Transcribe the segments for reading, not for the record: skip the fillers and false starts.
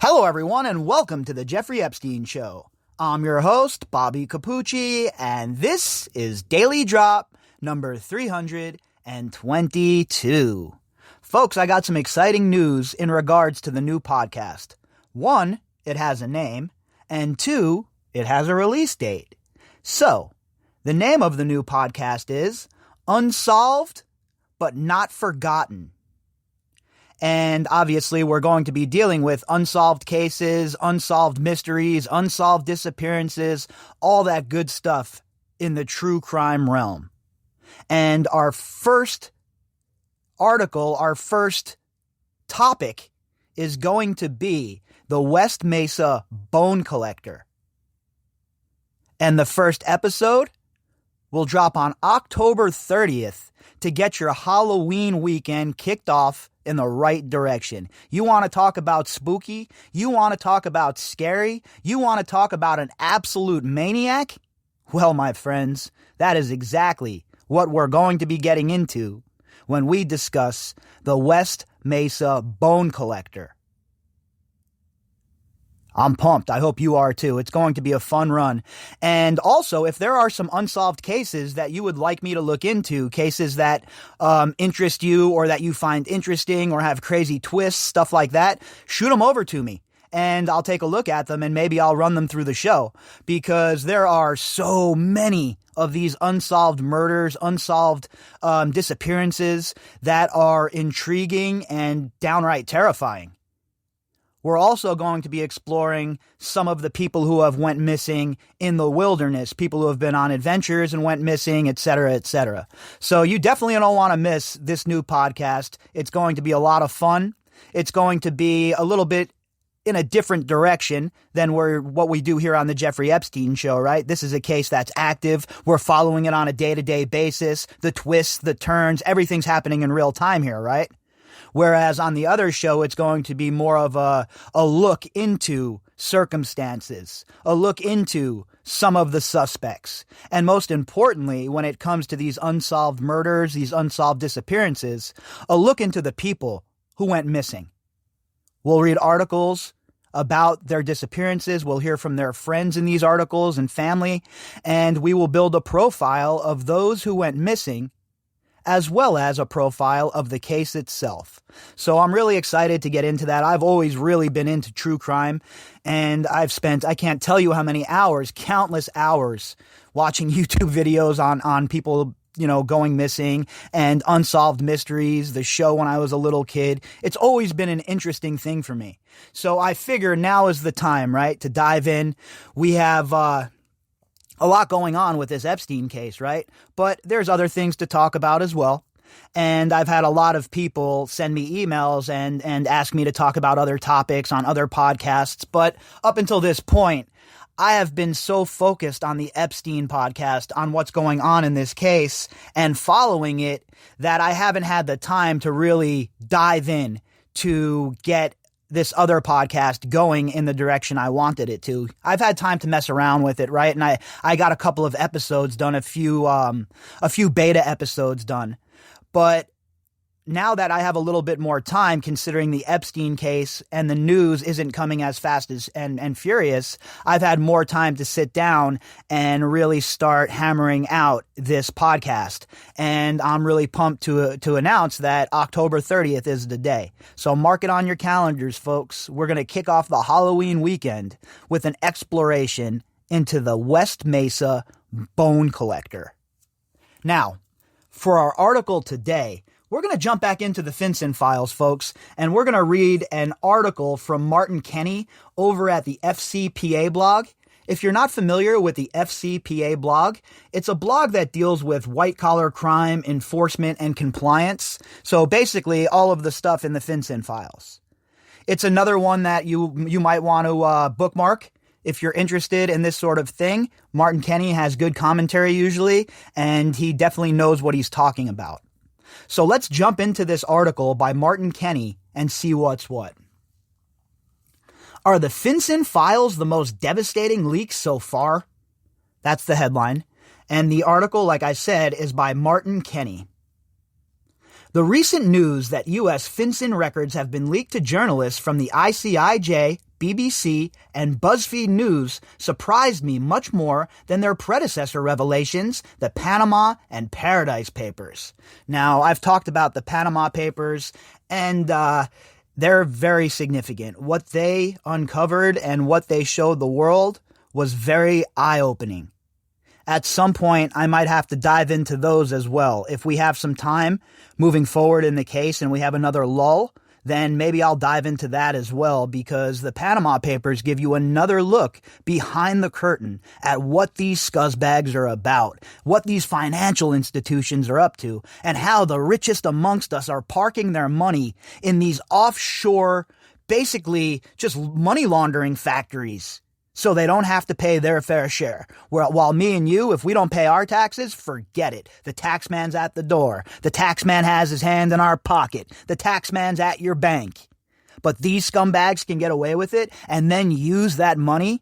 Hello, everyone, and welcome to the Jeffrey Epstein Show. I'm your host, Bobbycapucci, and this is Daily Drop number 322. Folks, I got some exciting news in regards to the new podcast. One, it has a name, and two, it has a release date. So, the name of the new podcast is Unsolved but Not Forgotten. And obviously, we're going to be dealing with unsolved cases, unsolved mysteries, unsolved disappearances, all that good stuff in the true crime realm. And our first article, our first topic is going to be the West Mesa Bone Collector. And the first episode will drop on October 30th to get your Halloween weekend kicked off in the right direction. You want to talk about spooky? You want to talk about scary? You want to talk about an absolute maniac? Well, my friends, that is exactly what we're going to be getting into when we discuss the West Mesa Bone Collector. I'm pumped. I hope you are too. It's going to be a fun run. And also, if there are some unsolved cases that you would like me to look into, cases that interest you or that you find interesting or have crazy twists, stuff like that, shoot them over to me. And I'll take a look at them and maybe I'll run them through the show, because there are so many of these unsolved murders, unsolved disappearances that are intriguing and downright terrifying. We're also going to be exploring some of the people who have went missing in the wilderness, people who have been on adventures and went missing, etc., etc. So you definitely don't want to miss this new podcast. It's going to be a lot of fun. It's going to be a little bit in a different direction than what we do here on the Jeffrey Epstein Show, right? This is a case that's active. We're following it on a day-to-day basis. The twists, the turns, everything's happening in real time here, right? Whereas on the other show, it's going to be more of a look into circumstances, a look into some of the suspects. And most importantly, when it comes to these unsolved murders, these unsolved disappearances, a look into the people who went missing. We'll read articles about their disappearances. We'll hear from their friends in these articles and family, and we will build a profile of those who went missing, as well as a profile of the case itself. So I'm really excited to get into that. I've always really been into true crime, and I've spent, I can't tell you how many hours, countless hours, watching YouTube videos on people, going missing, and Unsolved Mysteries, the show when I was a little kid. It's always been an interesting thing for me. So I figure now is the time, right, to dive in. We have, a lot going on with this Epstein case, right? But there's other things to talk about as well. And I've had a lot of people send me emails and ask me to talk about other topics on other podcasts. But up until this point, I have been so focused on the Epstein podcast, on what's going on in this case and following it, that I haven't had the time to really dive in to get this other podcast going in the direction I wanted it to. I've had time to mess around with it, right? And I got a couple of episodes done, a few beta episodes done. But now that I have a little bit more time, considering the Epstein case and the news isn't coming as fast as and furious, I've had more time to sit down and really start hammering out this podcast. And I'm really pumped to announce that October 30th is the day. So mark it on your calendars, folks. We're going to kick off the Halloween weekend with an exploration into the West Mesa Bone Collector. Now, for our article today, we're going to jump back into the FinCEN files, folks, and we're going to read an article from Martin Kenny over at the FCPA blog. If you're not familiar with the FCPA blog, it's a blog that deals with white-collar crime, enforcement, and compliance. So basically, all of the stuff in the FinCEN files. It's another one that you might want to bookmark if you're interested in this sort of thing. Martin Kenny has good commentary usually, and he definitely knows what he's talking about. So let's jump into this article by Martin Kenny and see what's what. Are the FinCEN files the most devastating leaks so far? That's the headline. And the article, like I said, is by Martin Kenny. The recent news that U.S. FinCEN records have been leaked to journalists from the ICIJ, BBC, and BuzzFeed News surprised me much more than their predecessor revelations, the Panama and Paradise Papers. Now, I've talked about the Panama Papers, and they're very significant. What they uncovered and what they showed the world was very eye-opening. At some point, I might have to dive into those as well. If we have some time moving forward in the case and we have another lull, then maybe I'll dive into that as well, because the Panama Papers give you another look behind the curtain at what these scuzzbags are about, what these financial institutions are up to, and how the richest amongst us are parking their money in these offshore, basically just money laundering factories, so they don't have to pay their fair share. While me and you, if we don't pay our taxes, forget it. The taxman's at the door. The taxman has his hand in our pocket. The taxman's at your bank. But these scumbags can get away with it and then use that money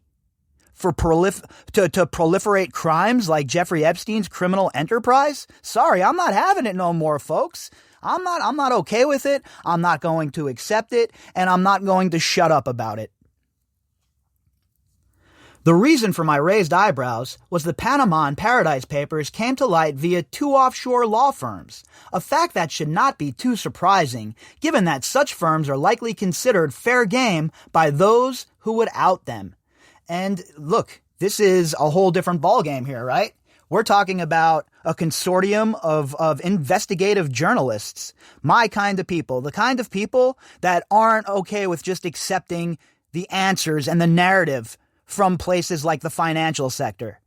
for to proliferate crimes like Jeffrey Epstein's criminal enterprise? Sorry, I'm not having it no more, folks. I'm not okay with it. I'm not going to accept it, and I'm not going to shut up about it. The reason for my raised eyebrows was the Panama and Paradise Papers came to light via 2 offshore law firms, a fact that should not be too surprising, given that such firms are likely considered fair game by those who would out them. And look, this is a whole different ballgame here, right? We're talking about a consortium of investigative journalists, my kind of people, the kind of people that aren't okay with just accepting the answers and the narrative from places like the financial sector.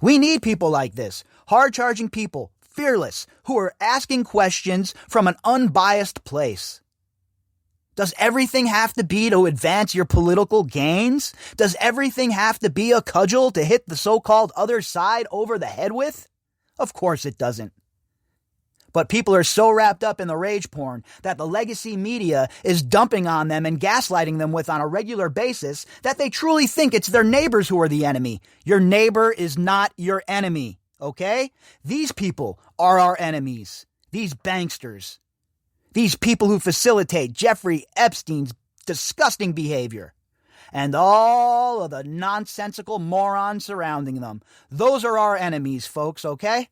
We need people like this, hard-charging people, fearless, who are asking questions from an unbiased place. Does everything have to be to advance your political gains? Does everything have to be a cudgel to hit the so-called other side over the head with? Of course it doesn't. But people are so wrapped up in the rage porn that the legacy media is dumping on them and gaslighting them with on a regular basis that they truly think it's their neighbors who are the enemy. Your neighbor is not your enemy, okay? These people are our enemies. These banksters. These people who facilitate Jeffrey Epstein's disgusting behavior. And all of the nonsensical morons surrounding them. Those are our enemies, folks, okay?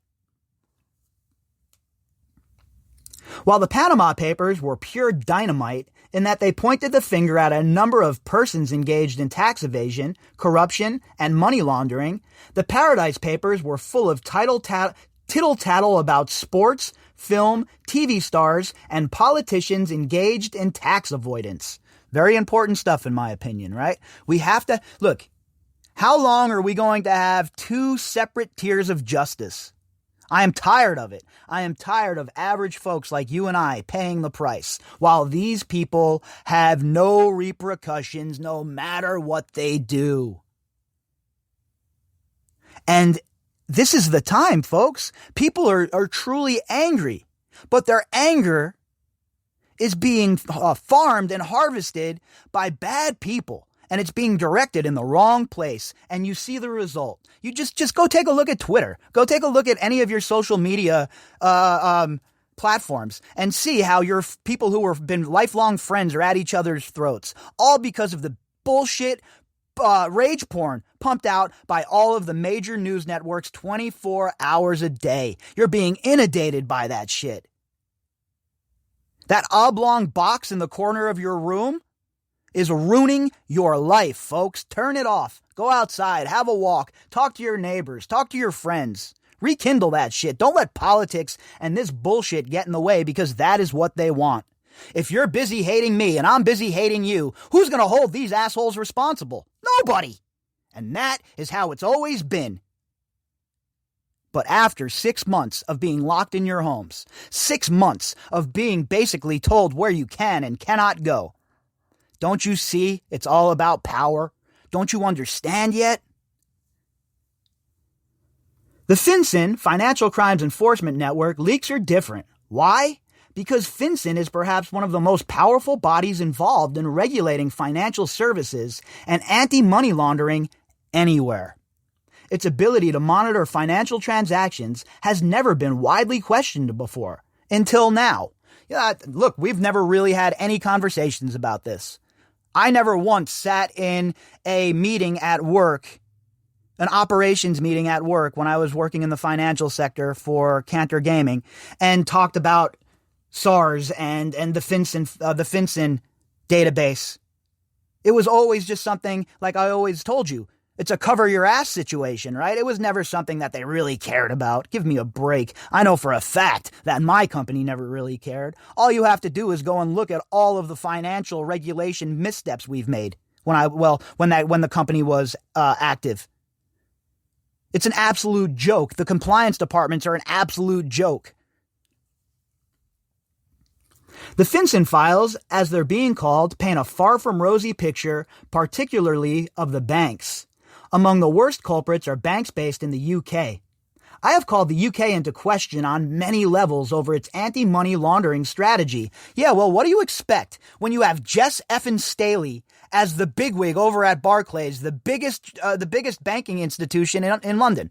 While the Panama Papers were pure dynamite in that they pointed the finger at a number of persons engaged in tax evasion, corruption, and money laundering, the Paradise Papers were full of tittle-tattle about sports, film, TV stars, and politicians engaged in tax avoidance. Very important stuff, in my opinion, right? We have to... Look, how long are we going to have 2 separate tiers of justice? I am tired of it. I am tired of average folks like you and I paying the price, while these people have no repercussions no matter what they do. And this is the time, folks. People are truly angry, but their anger is being farmed and harvested by bad people. And it's being directed in the wrong place. And you see the result. You just go take a look at Twitter. Go take a look at any of your social media platforms and see how your people who have been lifelong friends are at each other's throats. All because of the bullshit rage porn pumped out by all of the major news networks 24 hours a day. You're being inundated by that shit. That oblong box in the corner of your room is ruining your life, folks. Turn it off. Go outside. Have a walk. Talk to your neighbors. Talk to your friends. Rekindle that shit. Don't let politics and this bullshit get in the way, because that is what they want. If you're busy hating me and I'm busy hating you, who's going to hold these assholes responsible? Nobody. And that is how it's always been. But after 6 months of being locked in your homes, 6 months of being basically told where you can and cannot go, don't you see it's all about power? Don't you understand yet? The FinCEN, Financial Crimes Enforcement Network, leaks are different. Why? Because FinCEN is perhaps one of the most powerful bodies involved in regulating financial services and anti-money laundering anywhere. Its ability to monitor financial transactions has never been widely questioned before, until now. Look, we've never really had any conversations about this. I never once sat in a meeting at work, an operations meeting at work when I was working in the financial sector for Cantor Gaming, and talked about SARS and the FinCEN database. It was always just something, like I always told you, it's a cover your ass situation, right? It was never something that they really cared about. Give me a break. I know for a fact that my company never really cared. All you have to do is go and look at all of the financial regulation missteps we've made when the company was active. It's an absolute joke. The compliance departments are an absolute joke. The FinCEN files, as they're being called, paint a far from rosy picture, particularly of the banks. Among the worst culprits are banks based in the UK. I have called the UK into question on many levels over its anti-money laundering strategy. Yeah, well, what do you expect when you have Jess effin' Staley as the bigwig over at Barclays, the biggest banking institution in London?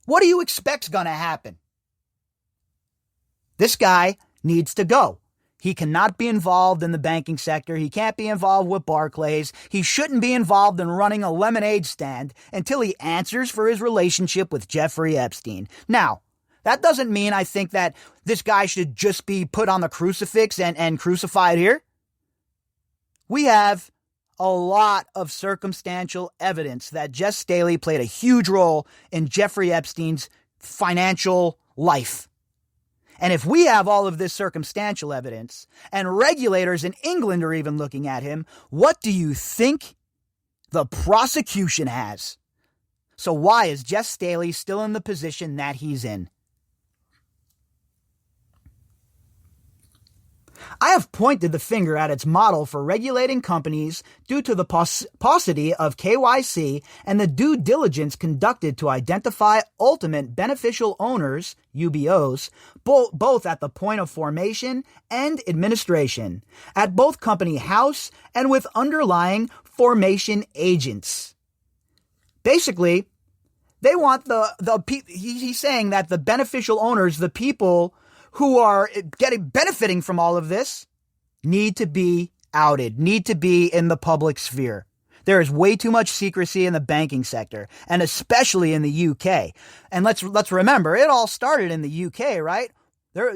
What do you expect's gonna happen? This guy needs to go. He cannot be involved in the banking sector. He can't be involved with Barclays. He shouldn't be involved in running a lemonade stand until he answers for his relationship with Jeffrey Epstein. Now, that doesn't mean I think that this guy should just be put on the crucifix and crucified here. We have a lot of circumstantial evidence that Jess Staley played a huge role in Jeffrey Epstein's financial life. And if we have all of this circumstantial evidence, and regulators in England are even looking at him, what do you think the prosecution has? So why is Jess Staley still in the position that he's in? I have pointed the finger at its model for regulating companies due to the paucity of KYC and the due diligence conducted to identify ultimate beneficial owners, UBOs, both at the point of formation and administration, at both company house and with underlying formation agents. Basically, they want he's saying that the beneficial owners, the people who are benefiting from all of this, need to be outed, need to be in the public sphere. There is way too much secrecy in the banking sector, and especially in the UK. And let's remember, it all started in the UK, right? There,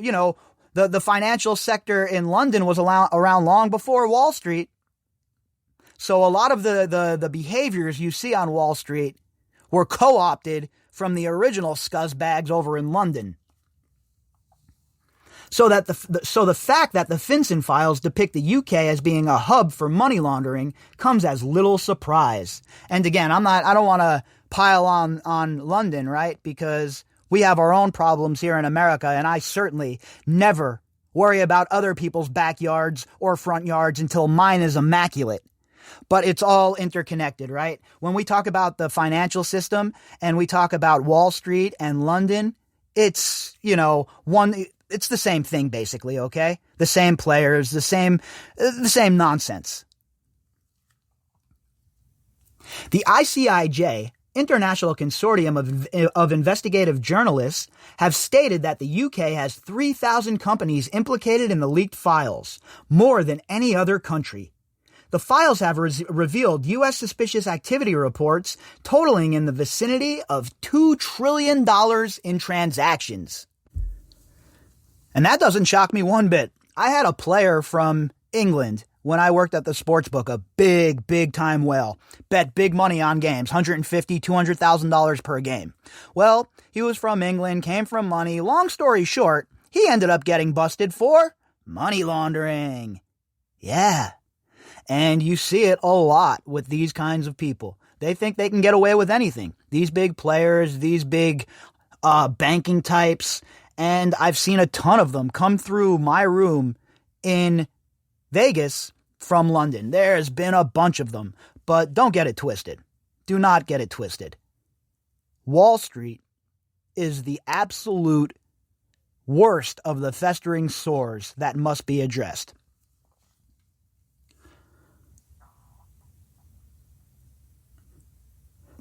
the financial sector in London was around long before Wall Street. So a lot of the behaviors you see on Wall Street were co-opted from the original scuzzbags over in London. So the fact that the FinCEN files depict the UK as being a hub for money laundering comes as little surprise. And again, I don't want to pile on London, right? Because we have our own problems here in America, and I certainly never worry about other people's backyards or front yards until mine is immaculate. But it's all interconnected, right? When we talk about the financial system and we talk about Wall Street and London, it's, it's the same thing, basically, okay? The same players, the same nonsense. The ICIJ, International Consortium of Investigative Journalists, have stated that the UK has 3,000 companies implicated in the leaked files, more than any other country. The files have revealed U.S. suspicious activity reports totaling in the vicinity of $2 trillion in transactions. And that doesn't shock me one bit. I had a player from England when I worked at the sportsbook, a big time whale. Bet big money on games, $150,000, $200,000 per game. Well, he was from England, came from money. Long story short, he ended up getting busted for money laundering. Yeah. And you see it a lot with these kinds of people. They think they can get away with anything. These big players, these big banking types. And I've seen a ton of them come through my room in Vegas from London. There's been a bunch of them, but don't get it twisted. Do not get it twisted. Wall Street is the absolute worst of the festering sores that must be addressed.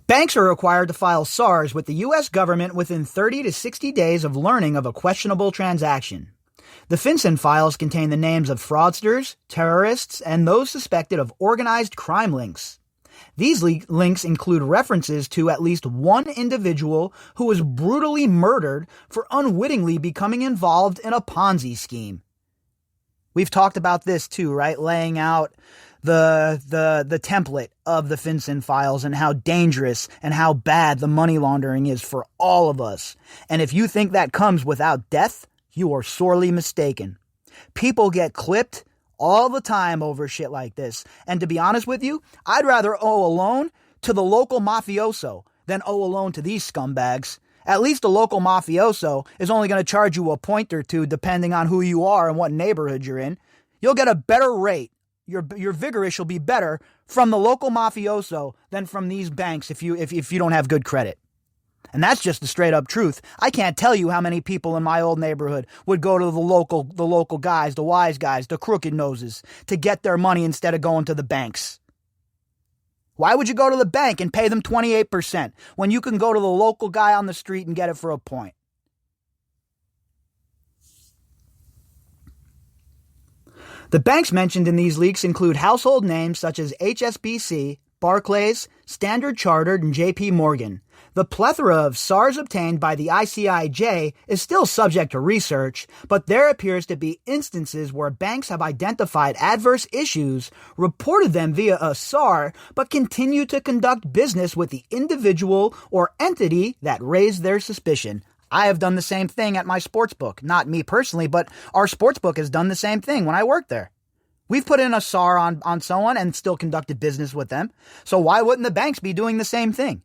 Banks are required to file SARs with the U.S. government within 30 to 60 days of learning of a questionable transaction. The FinCEN files contain the names of fraudsters, terrorists, and those suspected of organized crime links. These links include references to at least one individual who was brutally murdered for unwittingly becoming involved in a Ponzi scheme. We've talked about this too, right? Laying out the template of the FinCEN files and how dangerous and how bad the money laundering is for all of us. And if you think that comes without death, you are sorely mistaken. People get clipped all the time over shit like this. And to be honest with you, I'd rather owe a loan to the local mafioso than owe a loan to these scumbags. At least a local mafioso is only going to charge you a point or two depending on who you are and what neighborhood you're in. You'll get a better rate. Your vigorish will be better from the local mafioso than from these banks if you don't have good credit. And that's just the straight up truth. I can't tell you how many people in my old neighborhood would go to the local guys, the wise guys, the crooked noses to get their money instead of going to the banks. Why would you go to the bank and pay them 28% when you can go to the local guy on the street and get it for a point? The banks mentioned in these leaks include household names such as HSBC, Barclays, Standard Chartered, and JP Morgan. The plethora of SARs obtained by the ICIJ is still subject to research, but there appears to be instances where banks have identified adverse issues, reported them via a SAR, but continue to conduct business with the individual or entity that raised their suspicion. I have done the same thing at my sportsbook. Not me personally, but our sportsbook has done the same thing when I worked there. We've put in a SAR on someone and still conducted business with them. So why wouldn't the banks be doing the same thing?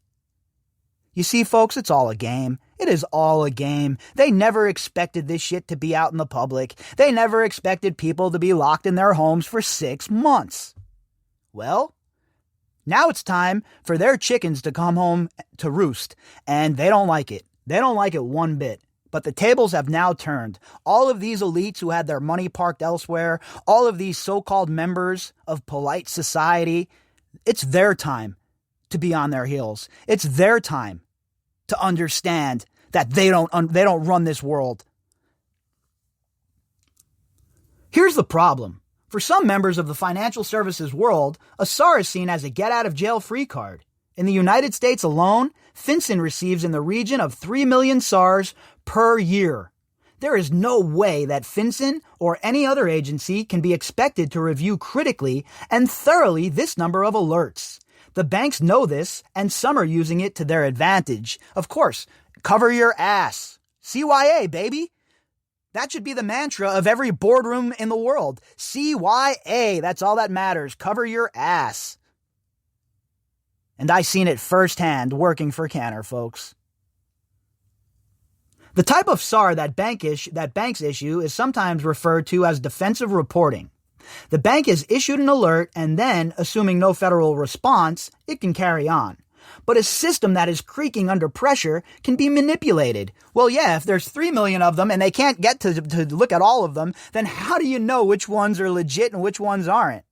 You see, folks, it's all a game. It is all a game. They never expected this shit to be out in the public. They never expected people to be locked in their homes for 6 months. Well, now it's time for their chickens to come home to roost, and they don't like it. They don't like it one bit. But the tables have now turned. All of these elites who had their money parked elsewhere, all of these so-called members of polite society, it's their time to be on their heels. It's their time to understand that they don't run this world. Here's the problem. For some members of the financial services world, a SAR is seen as a get-out-of-jail-free card. In the United States alone, FinCEN receives in the region of 3 million SARs per year. There is no way that FinCEN or any other agency can be expected to review critically and thoroughly this number of alerts. The banks know this, and some are using it to their advantage. Of course, cover your ass. CYA, baby. That should be the mantra of every boardroom in the world. CYA, that's all that matters. Cover your ass. And I seen it firsthand working for Canner, folks. The type of SAR that banks issue is sometimes referred to as defensive reporting. The bank is issued an alert and then, assuming no federal response, it can carry on. But a system that is creaking under pressure can be manipulated. Well, yeah, if there's 3 million of them and they can't get to look at all of them, then how do you know which ones are legit and which ones aren't?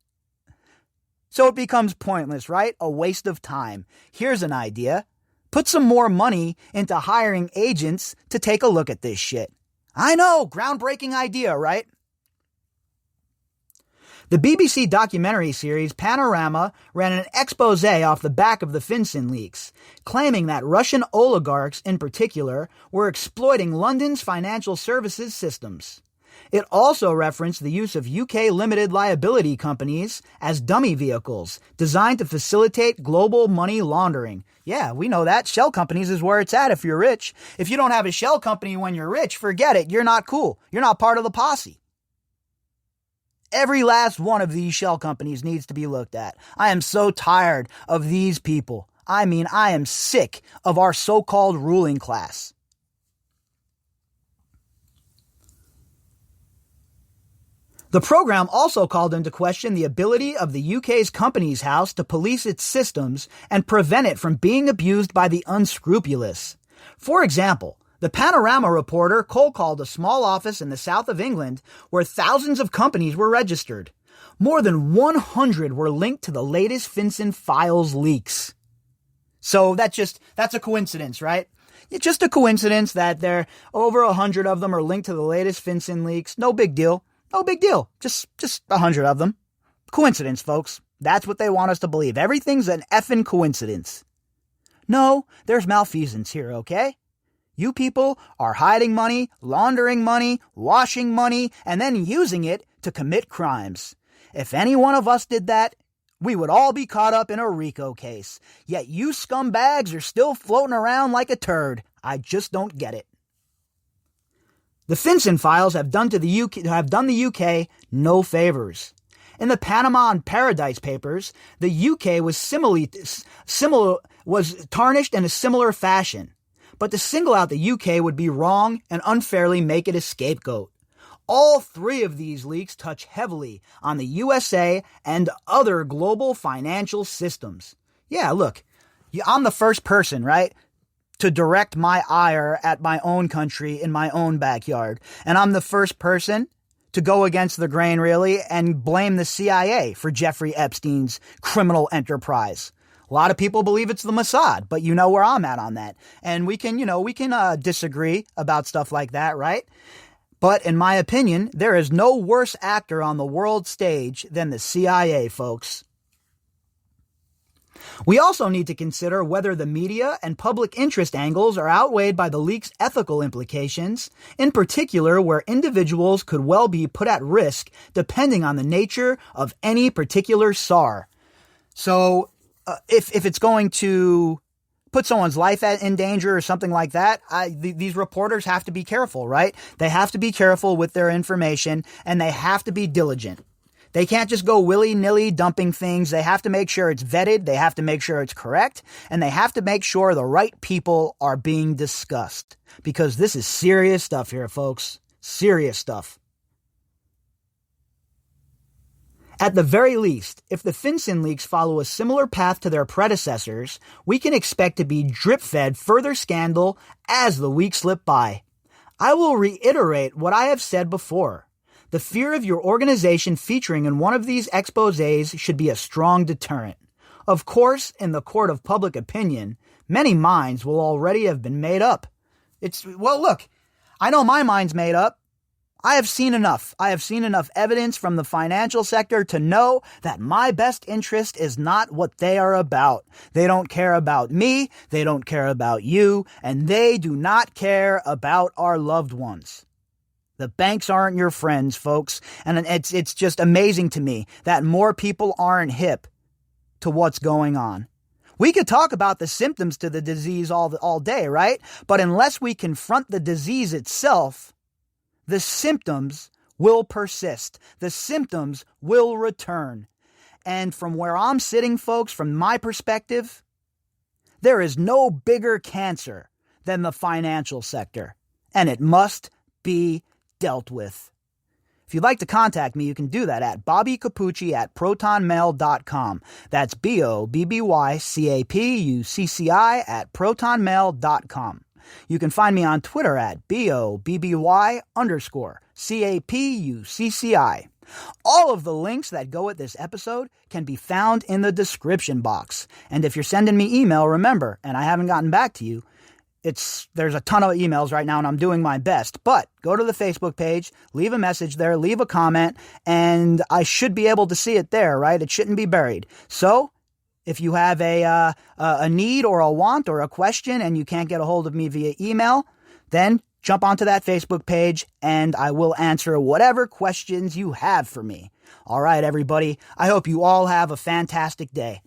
So it becomes pointless, right? A waste of time. Here's an idea. Put some more money into hiring agents to take a look at this shit. I know, groundbreaking idea, right? The BBC documentary series Panorama ran an expose off the back of the FinCEN leaks, claiming that Russian oligarchs in particular were exploiting London's financial services systems. It also referenced the use of UK limited liability companies as dummy vehicles designed to facilitate global money laundering. Yeah, we know that. Shell companies is where it's at if you're rich. If you don't have a shell company when you're rich, forget it. You're not cool. You're not part of the posse. Every last one of these shell companies needs to be looked at. I am so tired of these people. I mean, I am sick of our so-called ruling class. The program also called into question the ability of the UK's Companies House to police its systems and prevent it from being abused by the unscrupulous. For example, the Panorama reporter cold-called a small office in the south of England where thousands of companies were registered. More than 100 were linked to the latest FinCEN files leaks. So that's a coincidence, right? It's just a coincidence that there over 100 of them are linked to the latest FinCEN leaks. No big deal. No big deal. Just 100 of them. Coincidence, folks. That's what they want us to believe. Everything's an effing coincidence. No, there's malfeasance here, okay? You people are hiding money, laundering money, washing money, and then using it to commit crimes. If any one of us did that, we would all be caught up in a RICO case. Yet you scumbags are still floating around like a turd. I just don't get it. The FinCEN files have done the UK no favors. In the Panama and Paradise Papers, the UK was was tarnished in a similar fashion. But to single out the UK would be wrong and unfairly make it a scapegoat. All three of these leaks touch heavily on the USA and other global financial systems. Yeah, look, I'm the first person, right, to direct my ire at my own country in my own backyard. And I'm the first person to go against the grain, really, and blame the CIA for Jeffrey Epstein's criminal enterprise. A lot of people believe it's the Mossad, but you know where I'm at on that. And we can disagree about stuff like that, right? But in my opinion, there is no worse actor on the world stage than the CIA, folks. We also need to consider whether the media and public interest angles are outweighed by the leak's ethical implications, in particular where individuals could well be put at risk depending on the nature of any particular SAR. So, if it's going to put someone's life in danger or something like that, these reporters have to be careful, right? They have to be careful with their information, and they have to be diligent. They can't just go willy-nilly dumping things. They have to make sure it's vetted. They have to make sure it's correct. And they have to make sure the right people are being discussed. Because this is serious stuff here, folks. Serious stuff. At the very least, if the FinCEN leaks follow a similar path to their predecessors, we can expect to be drip-fed further scandal as the weeks slip by. I will reiterate what I have said before. The fear of your organization featuring in one of these exposés should be a strong deterrent. Of course, in the court of public opinion, many minds will already have been made up. Look, I know my mind's made up. I have seen enough. I have seen enough evidence from the financial sector to know that my best interest is not what they are about. They don't care about me, they don't care about you, and they do not care about our loved ones. The banks aren't your friends, folks, and it's just amazing to me that more people aren't hip to what's going on. We could talk about the symptoms to the disease all day, right? But unless we confront the disease itself, the symptoms will persist. The symptoms will return. And from where I'm sitting, folks, from my perspective, there is no bigger cancer than the financial sector, and it must be dealt with. If you'd like to contact me, you can do that at Bobbycapucci@protonmail.com. That's BOBBYCAPUCCI @protonmail.com. You can find me on Twitter at BOBBY_CAPUCCI. All of the links that go with this episode can be found in the description box. And if you're sending me email, remember, and I haven't gotten back to you, there's a ton of emails right now and I'm doing my best, but go to the Facebook page, leave a message there, leave a comment, and I should be able to see it there, right? It shouldn't be buried. So if you have a need or a want or a question and you can't get a hold of me via email, then jump onto that Facebook page and I will answer whatever questions you have for me. All right, everybody. I hope you all have a fantastic day.